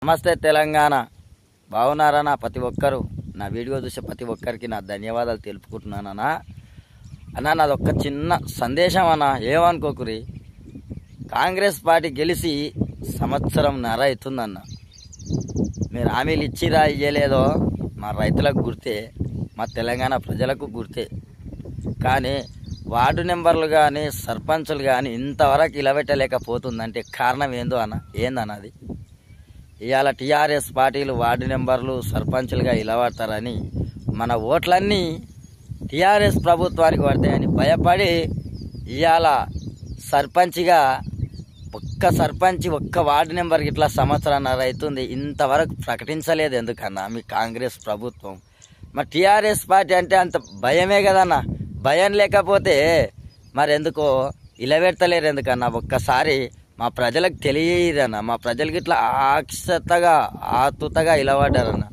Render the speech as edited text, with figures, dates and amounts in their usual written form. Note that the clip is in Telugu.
నమస్తే తెలంగాణ, బాగున్నారన్నా? ప్రతి ఒక్కరు నా వీడియో చూసే ప్రతి ఒక్కరికి నా ధన్యవాదాలు తెలుపుకుంటున్నానన్నా. అన్నా, నాదొక్క చిన్న సందేశం అన్నా, ఏమనుకోకురి. కాంగ్రెస్ పార్టీ గెలిచి సంవత్సరంన్నర అవుతుందన్న. మీరు హామీలు ఇచ్చిరా ఇయ్యలేదో మా రైతులకు గుర్తే, మా తెలంగాణ ప్రజలకు గుర్తే. కానీ వార్డు నెంబర్లు కానీ సర్పంచులు కానీ ఇంతవరకు ఇలబెట్టలేకపోతుందంటే కారణం ఏందన్నది. ఇవాళ టీఆర్ఎస్ పార్టీలు వార్డు నెంబర్లు సర్పంచులుగా ఇలబడతారని మన ఓట్లన్నీ టీఆర్ఎస్ ప్రభుత్వానికి పడతాయని భయపడి ఇవాళ సర్పంచ్గా ఒక్క వార్డు నెంబర్కి ఇట్లా సంవత్సరంన్నర అవుతుంది, ఇంతవరకు ప్రకటించలేదు. ఎందుకన్నా మీ కాంగ్రెస్ ప్రభుత్వం? మరి టీఆర్ఎస్ పార్టీ అంటే అంత భయమే కదన్నా. భయం లేకపోతే మరెందుకో ఇలబెడతలేరు ఎందుకన్నా? ఒక్కసారి మా ప్రజలకు తెలియదన్న. మా ప్రజలకి ఇట్లా ఆక్షతగా ఆతుతగా ఇలబడ్డారన్న.